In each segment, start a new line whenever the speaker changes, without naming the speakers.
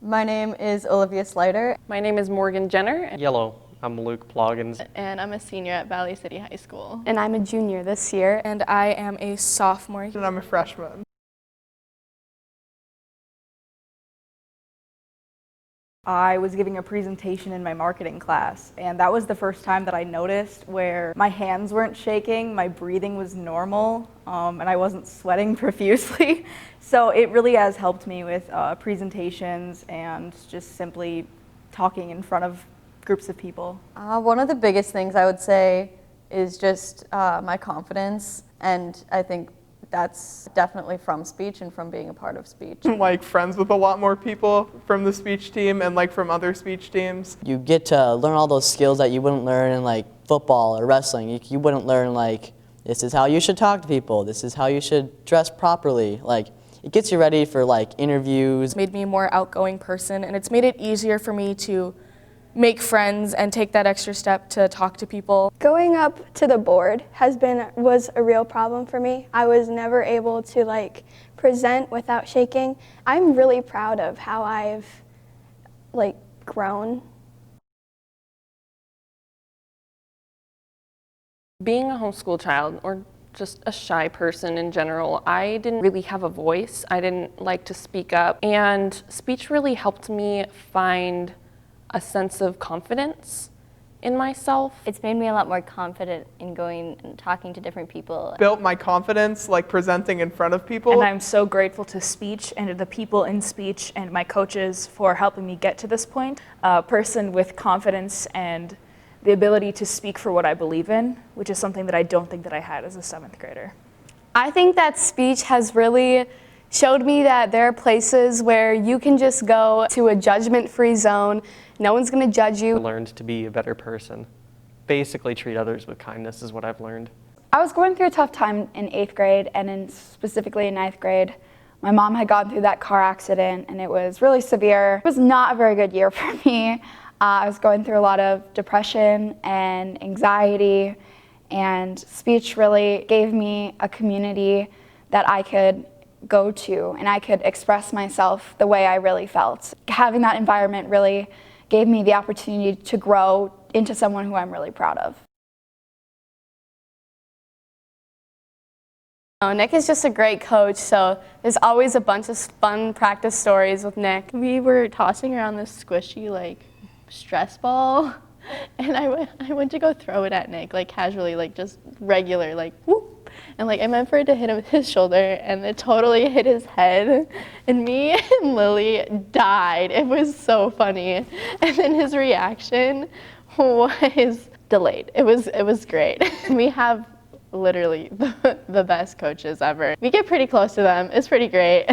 My name is Olivia Slider.
My name is Morgan Jenner.
Yellow. I'm Luke Ploggins.
And I'm a senior at Valley City High School.
And I'm a junior this year.
And I am a sophomore.
And I'm a freshman.
I was giving a presentation in my marketing class, and that was the first time that I noticed where my hands weren't shaking, my breathing was normal, and I wasn't sweating profusely. So it really has helped me with presentations and just simply talking in front of groups of people.
One of the biggest things I would say is just my confidence, and I think that's definitely from speech and from being a part of speech.
I'm like friends with a lot more people from the speech team and like from other speech teams.
You get to learn all those skills that you wouldn't learn in like football or wrestling. You wouldn't learn like, this is how you should talk to people, this is how you should dress properly. Like, it gets you ready for like interviews.
It's made me a more outgoing person, and it's made it easier for me to make friends and take that extra step to talk to people.
Going up to the board was a real problem for me. I was never able to present without shaking. I'm really proud of how I've grown.
Being a homeschool child, or just a shy person in general, I didn't really have a voice. I didn't like to speak up, and speech really helped me find a sense of confidence in myself.
It's made me a lot more confident in going and talking to different people.
Built my confidence presenting in front of people.
And I'm so grateful to speech and to the people in speech and my coaches for helping me get to this point. A person with confidence and the ability to speak for what I believe in, which is something that I don't think that I had as a 7th grader.
I think that speech has really showed me that there are places where you can just go to a judgment-free zone. No one's going to judge you.
I learned to be a better person. Basically treat others with kindness is what I've learned.
I was going through a tough time in 8th grade and specifically in 9th grade. My mom had gone through that car accident and it was really severe. It was not a very good year for me. I was going through a lot of depression and anxiety, and speech really gave me a community that I could go to and I could express myself the way I really felt. Having that environment really gave me the opportunity to grow into someone who I'm really proud of.
Nick is just a great coach, so there's always a bunch of fun practice stories with Nick.
We were tossing around this squishy stress ball, and I went to go throw it at Nick casually, just regular, whoop. And I meant for it to hit his shoulder, and it totally hit his head. And me and Lily died. It was so funny. And then his reaction was delayed. It was great. We have literally the best coaches ever. We get pretty close to them. It's pretty great.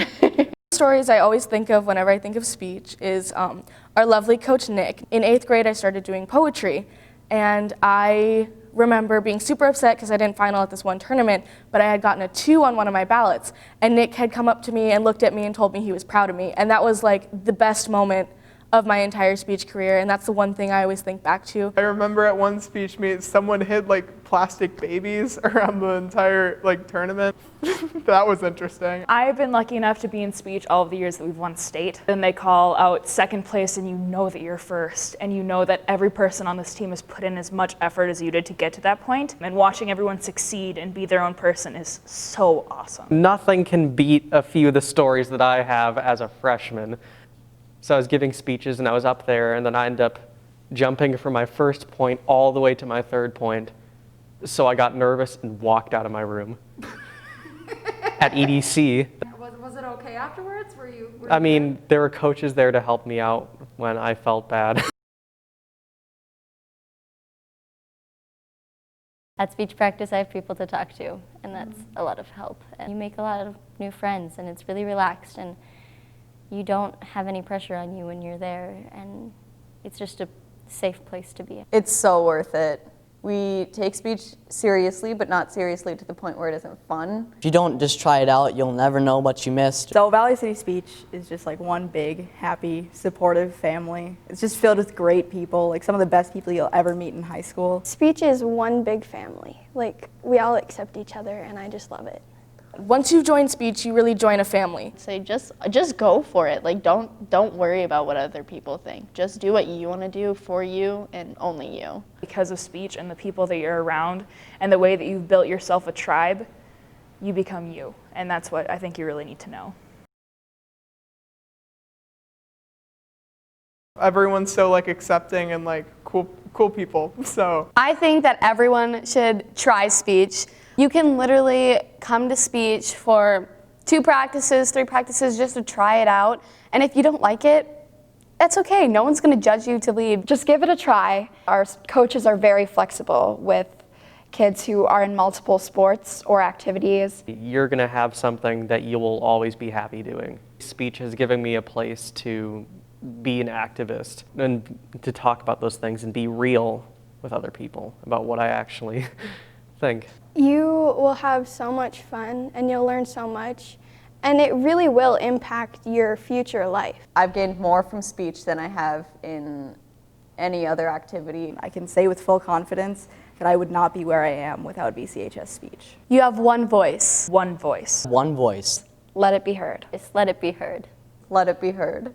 Stories I always think of whenever I think of speech is our lovely coach Nick. In 8th grade, I started doing poetry, and I remember being super upset because I didn't final at this one tournament, but I had gotten a 2 on one of my ballots, and Nick had come up to me and looked at me and told me he was proud of me, and that was the best moment of my entire speech career, and that's the one thing I always think back to.
I remember at one speech meet, someone hid plastic babies around the entire tournament. That was interesting.
I've been lucky enough to be in speech all of the years that we've won state. Then they call out 2nd place and you know that you're 1st, and you know that every person on this team has put in as much effort as you did to get to that point. And watching everyone succeed and be their own person is so awesome.
Nothing can beat a few of the stories that I have as a freshman. So I was giving speeches and I was up there, and then I ended up jumping from my 1st point all the way to my 3rd point. So I got nervous and walked out of my room at EDC.
Was it okay afterwards? Were you
there were coaches there to help me out when I felt bad.
At speech practice, I have people to talk to, and that's a lot of help. And you make a lot of new friends, and it's really relaxed, and you don't have any pressure on you when you're there, and it's just a safe place to be.
It's so worth it. We take speech seriously, but not seriously to the point where it isn't fun.
If you don't just try it out, you'll never know what you missed.
So Valley City Speech is just one big, happy, supportive family. It's just filled with great people, some of the best people you'll ever meet in high school.
Speech is one big family. We all accept each other, and I just love it.
Once you join speech, you really join a family.
Say just go for it. Like don't worry about what other people think. Just do what you want to do for you and only you.
Because of speech and the people that you're around and the way that you've built yourself a tribe, you become you. And that's what I think you really need to know.
Everyone's so like accepting and like cool people. So
I think that everyone should try speech. You can literally come to speech for 2 practices, 3 practices just to try it out. And if you don't like it, that's okay. No one's going to judge you to leave.
Just give it a try. Our coaches are very flexible with kids who are in multiple sports or activities.
You're going to have something that you will always be happy doing. Speech has given me a place to be an activist and to talk about those things and be real with other people about what I actually think.
You will have so much fun and you'll learn so much, and it really will impact your future life.
I've gained more from speech than I have in any other activity.
I can say with full confidence that I would not be where I am without VCHS Speech.
You have one voice.
One voice.
One voice.
Let it be heard. Just let it be heard.
Let it be heard.